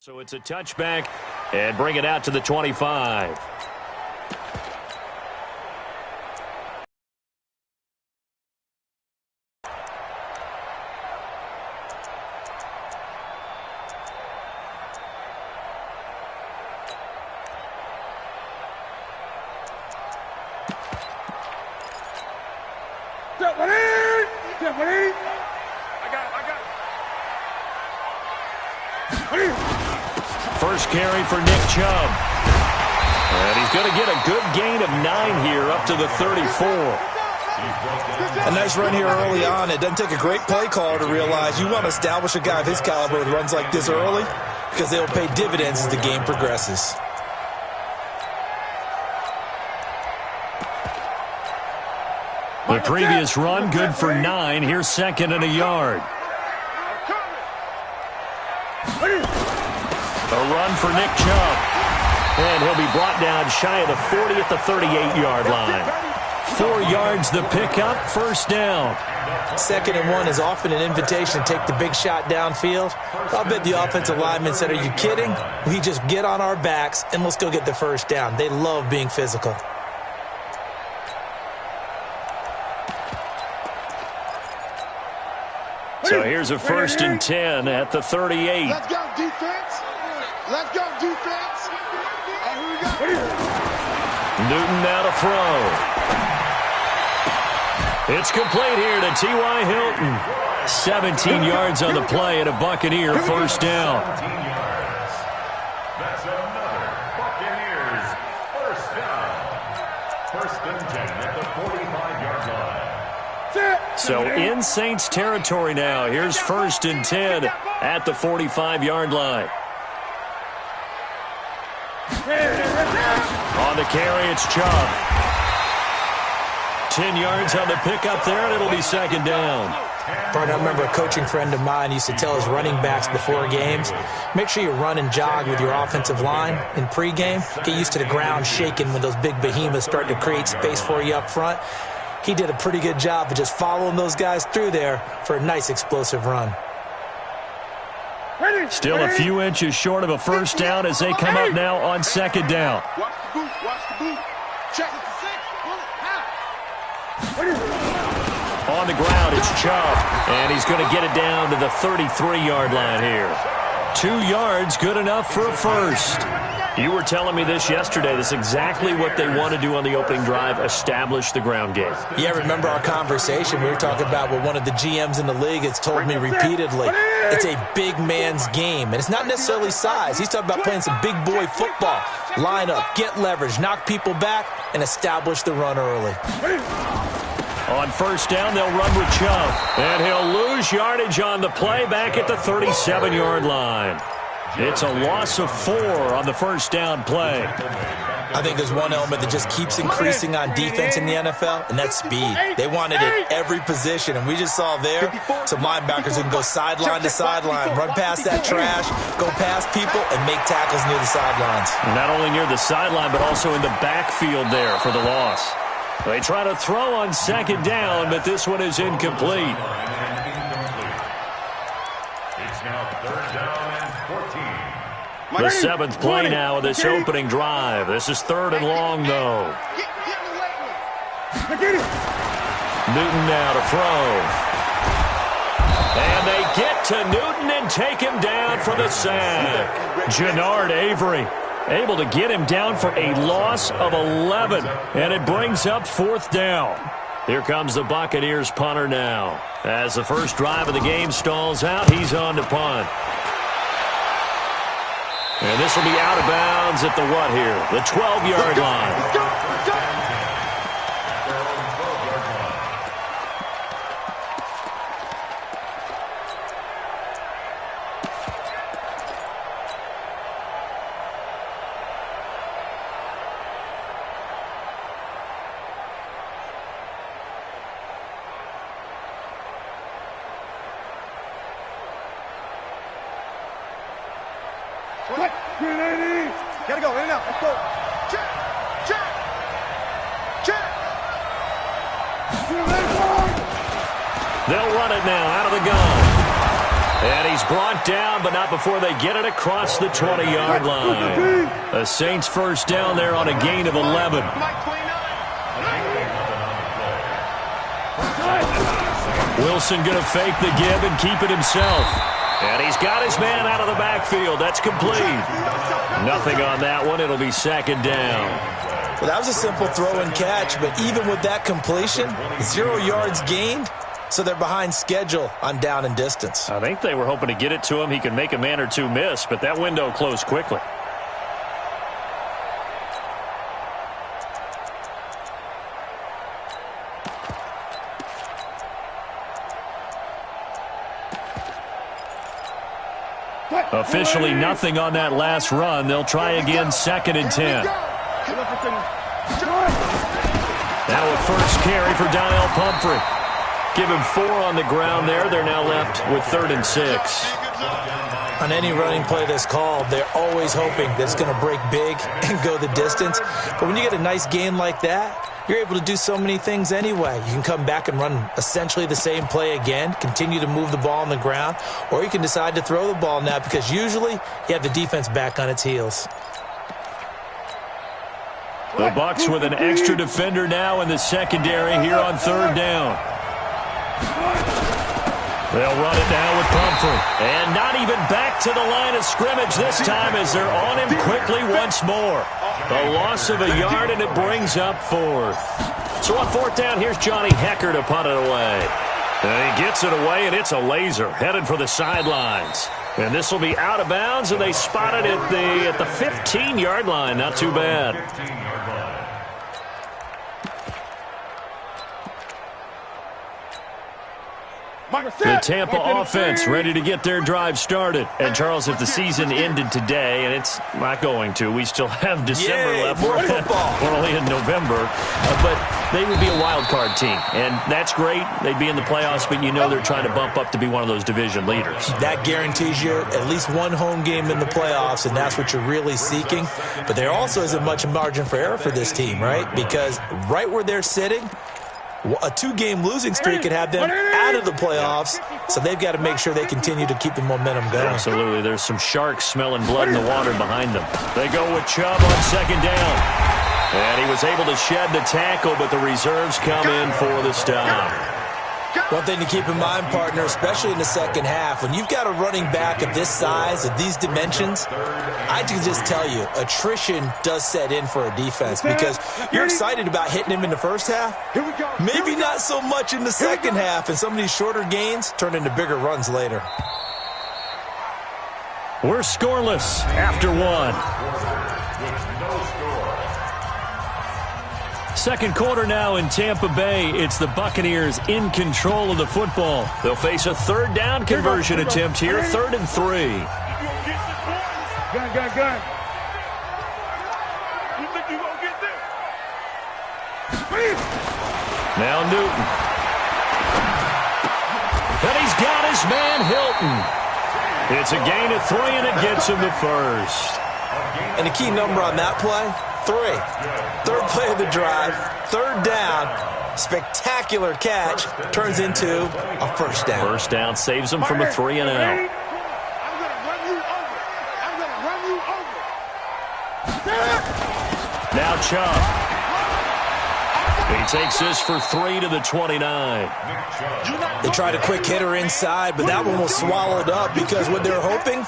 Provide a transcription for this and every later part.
So it's a touchback and bring it out to the 25. First carry for Nick Chubb. And he's going to get a good gain of 9 here up to the 34. A nice run here early on. It doesn't take a great play caller to realize you want to establish a guy of his caliber with runs like this early because they'll pay dividends as the game progresses. The previous run, good for 9. Here's second and a yard. A run for Nick Chubb. And he'll be brought down shy of the 40 at the 38-yard line. 4 yards the pickup, first down. 2nd and 1 is often an invitation to take the big shot downfield. I'll bet the offensive lineman said, "Are you kidding? We just get on our backs and let's go get the first down." They love being physical. So here's a 1st and 10 at the 38. Let's go, defense. Let's go, defense. And here we go. Newton now to throw. It's complete here to T.Y. Hilton. 17 yards on the play and a Buccaneer first down. That's another Buccaneers first down. 1st and 10 at the 45-yard line. So in Saints territory now. Here's 1st and 10 at the 45-yard line. On the carry, it's Chubb. 10 yards on the pickup there, and it'll be 2nd down. Bart, I remember a coaching friend of mine used to tell his running backs before games, make sure you run and jog with your offensive line in pregame. Get used to the ground shaking when those big behemoths start to create space for you up front. He did a pretty good job of just following those guys through there for a nice explosive run. Still a few inches short of a first down as they come up now on 2nd down. Watch the boot, watch the boot. Check it to 6. On the ground, it's Chubb, and he's going to get it down to the 33-yard line here. 2 yards, good enough for a first. You were telling me this yesterday. This is exactly what they want to do on the opening drive, establish the ground game. Yeah, remember our conversation? We were talking about what one of the GMs in the league has told me repeatedly. It's a big man's game, and it's not necessarily size. He's talking about playing some big boy football. Line up, get leverage, knock people back, and establish the run early. On first down, they'll run with Chubb, and he'll lose yardage on the play back at the 37-yard line. It's a loss of 4 on the first down play. I think there's one element that just keeps increasing on defense in the NFL, and that's speed. They want it at every position, and we just saw there some linebackers who can go sideline to sideline, run past that trash, go past people, and make tackles near the sidelines. Not only near the sideline, but also in the backfield there for the loss. They try to throw on 2nd down, but this one is incomplete. It's now 3rd down and 14. The 7th play now of this opening drive. This is 3rd and long, though. Newton now to throw. And they get to Newton and take him down for the sack. Jannard Avery able to get him down for a loss of 11. And it brings up 4th down. Here comes the Buccaneers punter now. As the first drive of the game stalls out, he's on to punt. And this will be out of bounds at the what here? The 12-yard line. Gotta go, in and out. Let's go. Check, check, check. They'll run it now out of the gun. And he's brought down, but not before they get it across the 20-yard line. The Saints first down there on a gain of 11. Wilson going to fake the give and keep it himself. And he's got his man out of the backfield. That's complete. Nothing on that one. It'll be second down. Well, that was a simple throw and catch, but even with that completion, 0 yards gained, so they're behind schedule on down and distance. I think they were hoping to get it to him. He could make a man or two miss, but that window closed quickly. Officially nothing on that last run. They'll try again, 2nd and 10. Now a first carry for Donnell Pumphrey. Give him 4 on the ground there. They're now left with 3rd and 6. On any running play that's called, they're always hoping that it's going to break big and go the distance. But when you get a nice gain like that, you're able to do so many things anyway. You can come back and run essentially the same play again, continue to move the ball on the ground, or you can decide to throw the ball now because usually you have the defense back on its heels. The Bucs with an extra defender now in the secondary here on 3rd down. They'll run it now with Pumphrey. And not even back to the line of scrimmage this time as they're on him quickly once more. A loss of a yard, and it brings up 4th. So on 4th down, here's Johnny Hecker to punt it away. And he gets it away, and it's a laser headed for the sidelines. And this will be out of bounds, and they spot it at the 15-yard line. Not too bad. The Tampa offense ready to get their drive started. And, Charles, if the season ended today, and it's not going to, we still have December left. More football. We're only in November. But they would be a wild card team. And that's great. They'd be in the playoffs, but you know they're trying to bump up to be one of those division leaders. That guarantees you at least one home game in the playoffs, and that's what you're really seeking. But there also isn't much margin for error for this team, right? Because right where they're sitting, a 2-game losing streak could have them out of the playoffs, so they've got to make sure they continue to keep the momentum going. Absolutely. There's some sharks smelling blood in the water behind them. They go with Chubb on 2nd down. And he was able to shed the tackle, but the reserves come in for the stop. One thing to keep in mind, partner, especially in the second half, when you've got a running back of this size, of these dimensions, I can just tell you, attrition does set in for a defense because you're excited about hitting him in the first half. Maybe not so much in the second half, and some of these shorter gains turn into bigger runs later. We're scoreless after 1. Second quarter now in Tampa Bay. It's the Buccaneers in control of the football. They'll face a 3rd down conversion attempt here, 3rd and 3. Gun. You think you gonna get this? Now Newton. And he's got his man Hilton. It's a gain of 3, and it gets him the first. And the key number on that play, 3. 3rd play of the drive, 3rd down, spectacular catch, turns into a first down. First down saves them from a 3 and out. I'm gonna run you over. Now Chubb. He takes this for 3 to the 29. They tried a quick hitter inside, but that one was swallowed up because what they're hoping,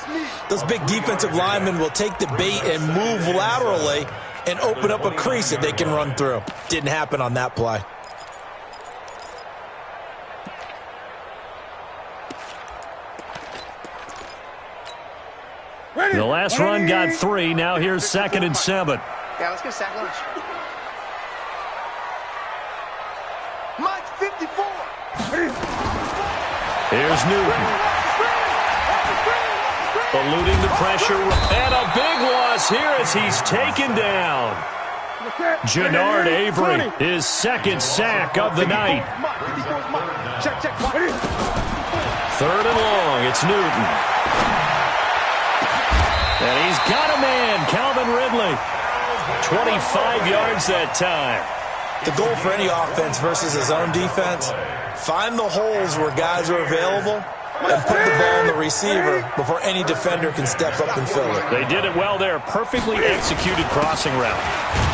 those big defensive linemen will take the bait and move laterally and open up a crease that they can run through. Didn't happen on that play. The last run got 3. Now here's 2nd and 7. Yeah, let's get sack lunch. Mike 54. Here's Newton. Eluding the pressure. And a big loss here as he's taken down. Jannard Avery, his 2nd sack of the night. 3rd and long. It's Newton. And he's got a man, Calvin Ridley. 25 yards that time. The goal for any offense versus his own defense, find the holes where guys are available and put the ball on the receiver before any defender can step up and fill it. They did it well there. Perfectly executed crossing route.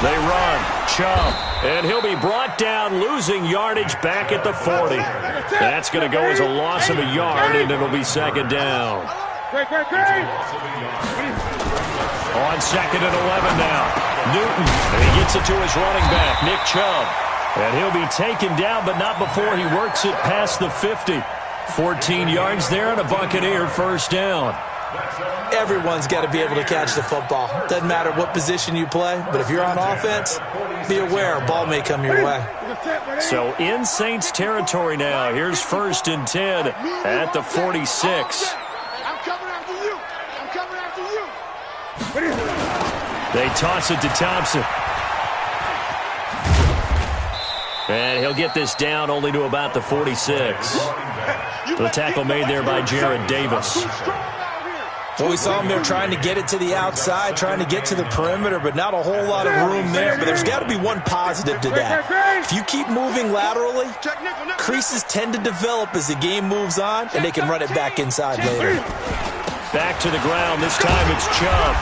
They run. Chubb. And he'll be brought down, losing yardage back at the 40. That's going to go as a loss of a yard, and it'll be second down. On second and 11 now. Newton. And he gets it to his running back, Nick Chubb. And he'll be taken down, but not before he works it past the 50. 14 yards there and a Buccaneer first down. Everyone's got to be able to catch the football. Doesn't matter what position you play, but if you're on offense, be aware a ball may come your way. So in Saints territory now. Here's first and 10 at the 46. I'm coming after you. I'm coming after you. They toss it to Thompson. And he'll get this down only to about the 46. The tackle made there by Jared Davis. Well, we saw him there trying to get it to the outside, trying to get to the perimeter, but not a whole lot of room there. But there's got to be one positive to that. If you keep moving laterally, creases tend to develop as the game moves on, and they can run it back inside later. Back to the ground. This time it's Chubb.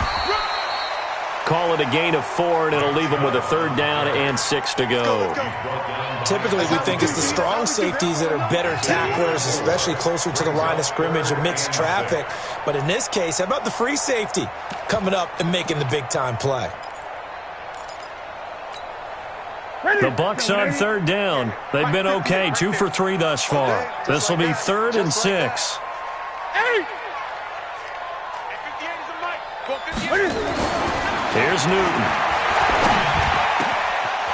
Call it a gain of 4, and it'll leave them with a third down and 6 to go. Typically, we think it's the strong safeties that are better tacklers, especially closer to the line of scrimmage amidst traffic. But in this case, how about the free safety coming up and making the big-time play? The Bucs on third down. They've been okay, 2 for 3 thus far. This will be 3rd and 6. Here's Newton.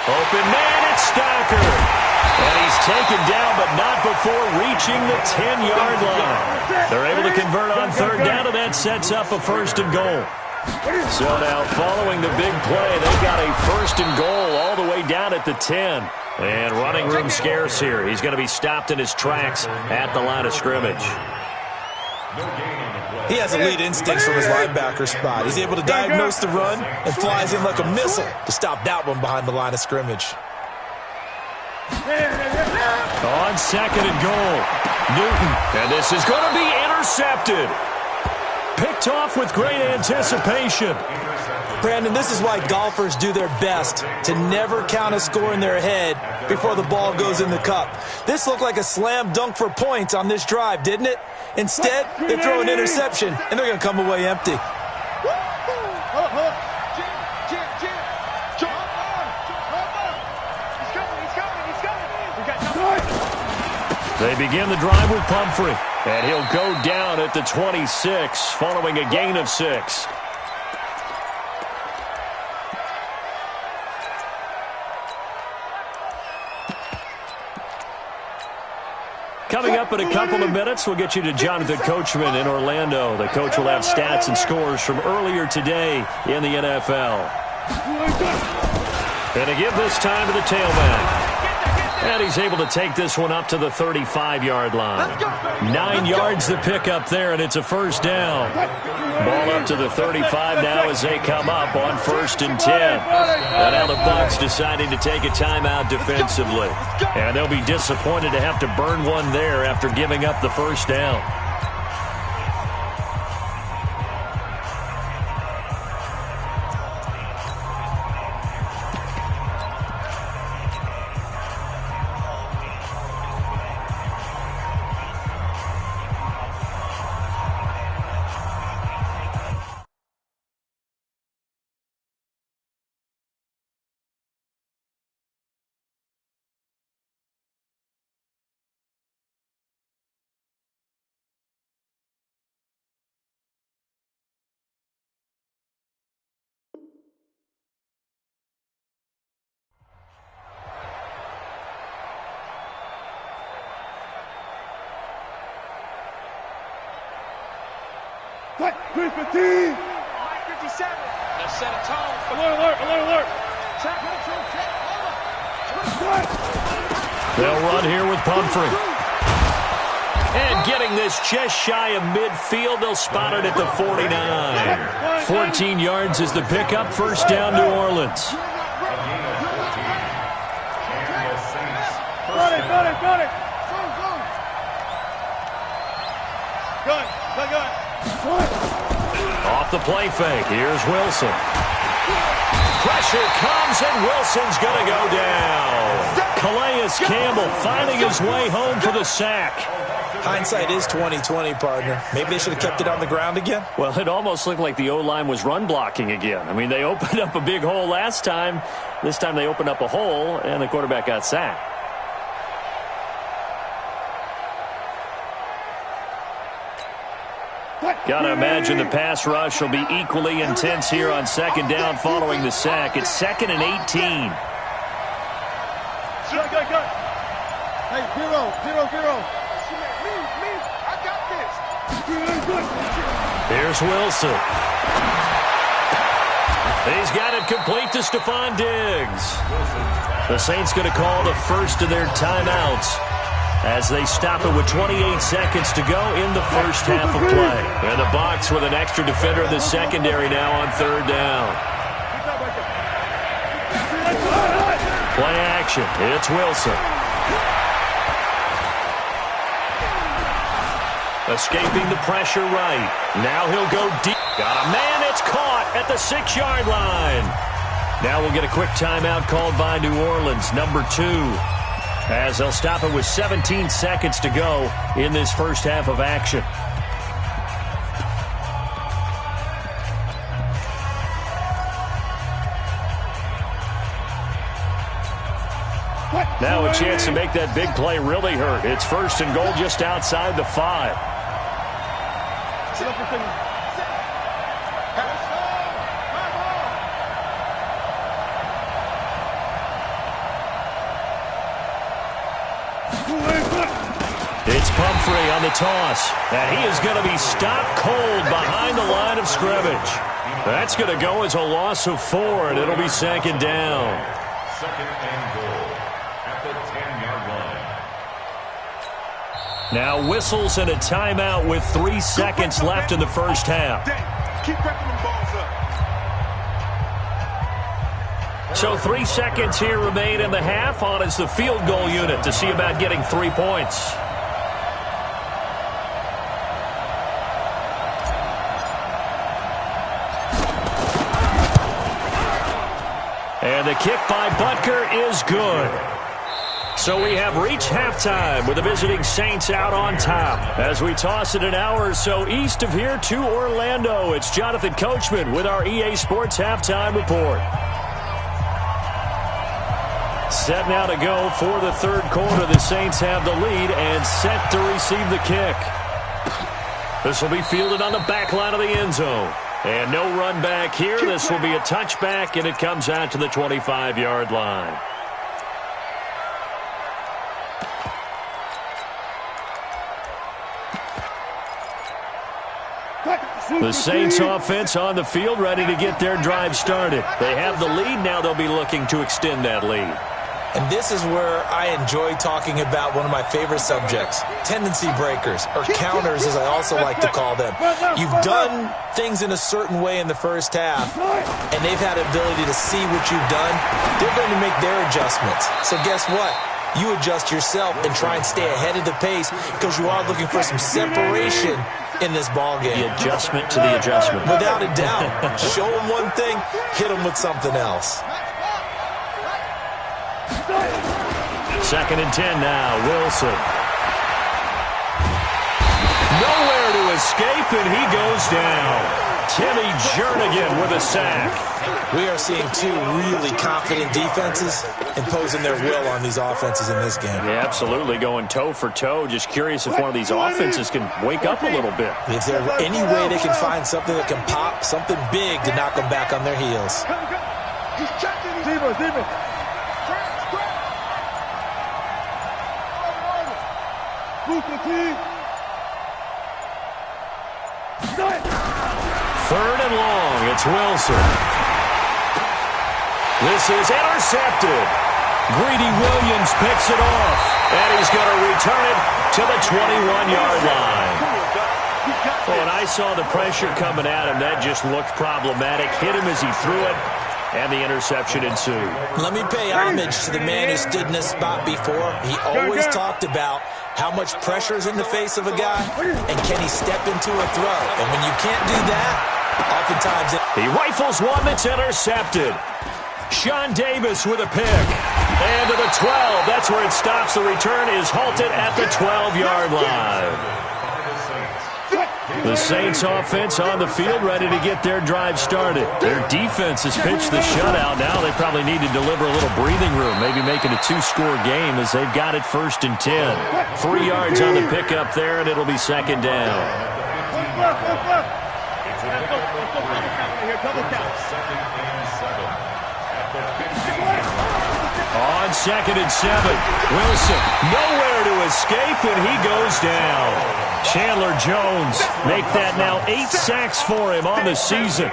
Open man, it's Stocker. And he's taken down, but not before reaching the 10-yard line. They're able to convert on third down, and that sets up a first and goal. So now, following the big play, they've got a first and goal all the way down at the 10. And running room scarce here. He's going to be stopped in his tracks at the line of scrimmage. He has elite instincts from his linebacker spot. He's able to diagnose the run and flies in like a missile to stop that one behind the line of scrimmage. On second and goal, Newton. And this is going to be intercepted. Picked off with great anticipation. Brandon, this is why golfers do their best to never count a score in their head before the ball goes in the cup. This looked like a slam dunk for points on this drive, didn't it? Instead, they throw an interception, and they're going to come away empty. They begin the drive with Pumphrey, and he'll go down at the 26 following a gain of 6. Coming up in a couple of minutes, we'll get you to Jonathan Coachman in Orlando. The coach will have stats and scores from earlier today in the NFL. And to give this time to the tailback. And he's able to take this one up to the 35-yard line. 9 yards to pick up there, and it's a first down. Ball up to the 35 now as they come up on first and 10. And now the Bucs deciding to take a timeout defensively. And they'll be disappointed to have to burn one there after giving up the first down. Cut, 315. 57. Let's set a tone. Alert, alert, alert, alert. Check. They'll run here with Pumphrey. And getting this just shy of midfield, they'll spot it at the 49. 14 yards is the pickup, first down New Orleans. Got it. Gun. Off the play fake. Here's Wilson. Pressure comes, and Wilson's going to go down. Calais Campbell finding his way home for the sack. Hindsight is 20/20, partner. Maybe they should have kept it on the ground again. Well, it almost looked like the O-line was run blocking again. I mean, they opened up a big hole last time. This time they opened up a hole, and the quarterback got sacked. Gotta imagine the pass rush will be equally intense here on second down following the sack. It's 2nd and 18. Gun. Hey, 0. Me. I got this. Here's Wilson. He's got it complete to Stephon Diggs. The Saints going to call the first of their timeouts as they stop it with 28 seconds to go in the first half of play. And the box with an extra defender in the secondary now on third down. Play action. It's Wilson. Escaping the pressure right. Now he'll go deep. Got a man. It's caught at the 6-yard line. Now we'll get a quick timeout called by New Orleans, number 2. As they'll stop it with 17 seconds to go in this first half of action. Now a chance to make that big play really hurt. It's 1st and goal just outside the 5. It's Pumphrey on the toss, and he is going to be stopped cold behind the line of scrimmage. That's going to go as a loss of 4, and it'll be 2nd down. 2nd and goal at the 10-yard line. Now whistles and a timeout with 3 seconds left in the first half. Keep cracking them balls up. So 3 seconds here remain in the half. On is the field goal unit to see about getting 3 points. And the kick by Butker is good. So we have reached halftime with the visiting Saints out on top. As we toss it an hour or so east of here to Orlando, it's Jonathan Coachman with our EA Sports Halftime Report. Set now to go for the third quarter. The Saints have the lead and set to receive the kick. This will be fielded on the back line of the end zone. And no run back here. This will be a touchback, and it comes out to the 25-yard line. The Saints offense on the field ready to get their drive started. They have the lead. Now they'll be looking to extend that lead. And this is where I enjoy talking about one of my favorite subjects, tendency breakers, or counters as I also like to call them. You've done things in a certain way in the first half, and they've had the ability to see what you've done. They're going to make their adjustments. So guess what? You adjust yourself and try and stay ahead of the pace because you are looking for some separation in this ball game. The adjustment to the adjustment. Without a doubt. Show them one thing, hit them with something else. 2nd and 10 now. Wilson. Nowhere to escape, and he goes down. Timmy Jernigan with a sack. We are seeing 2 really confident defenses imposing their will on these offenses in this game. Yeah, absolutely, going toe for toe. Just curious if one of these offenses can wake up a little bit. If there's any way they can find something that can pop, something big to knock them back on their heels. Just check it. Zebra. Third and long, it's Wilson. This is intercepted. Greedy Williams picks it off, and he's going to return it to the 21-yard line. When I saw the pressure coming at him, that just looked problematic. Hit him as he threw it, and the interception ensued. Let me pay homage to the man who stood in this spot before. He always talked about How much pressure is in the face of a guy, and can he step into a throw? And when you can't do that, oftentimes he rifles one that's intercepted. Sean Davis with a pick. And to the 12. That's where it stops. The return is halted at the 12-yard line. The Saints offense on the field, ready to get their drive started. Their defense has pitched the shutout. Now they probably need to deliver a little breathing room, maybe make it a 2-score game as they've got it 1st and 10. 3 yards on the pickup there, and it'll be 2nd down. On 2nd and 7, Wilson nowhere to escape, and he goes down. Chandler Jones make that now 8 sacks for him on the season.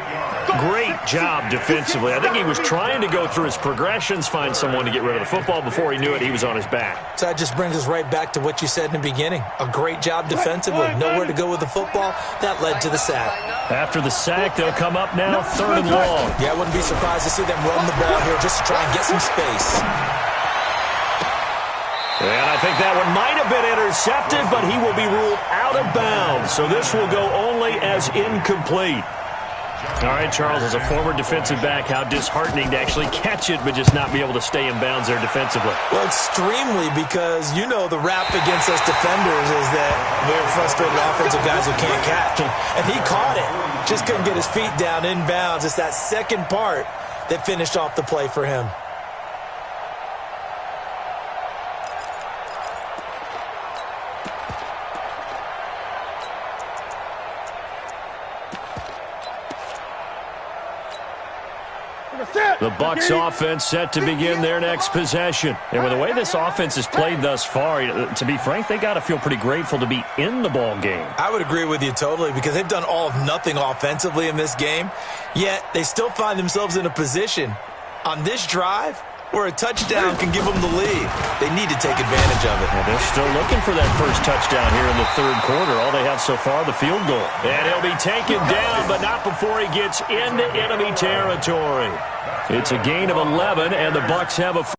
Great job defensively. I think he was trying to go through his progressions, find someone to get rid of the football. Before he knew it, he was on his back. So that just brings us right back to what you said in the beginning. A great job defensively. Nowhere to go with the football. That led to the sack. After the sack, they'll come up now 3rd and long. Yeah, I wouldn't be surprised to see them run the ball here just to try and get some space. And I think that one might have been intercepted, but he will be ruled out of bounds. So this will go only as incomplete. All right, Charles, as a former defensive back, how disheartening to actually catch it but just not be able to stay in bounds there defensively. Well, extremely, because you know the rap against us defenders is that we're frustrated offensive guys who can't catch. And he caught it, just couldn't get his feet down in bounds. It's that second part that finished off the play for him. The Bucs offense set to begin their next possession. And with the way this offense has played thus far, to be frank, they got to feel pretty grateful to be in the ball game. I would agree with you totally, because they've done all of nothing offensively in this game, yet they still find themselves in a position on this drive where a touchdown can give them the lead. They need to take advantage of it. Well, they're still looking for that first touchdown here in the 3rd quarter. All they have so far, the field goal. And he'll be taken down, but not before he gets into enemy territory. It's a gain of 11, and the Bucs have a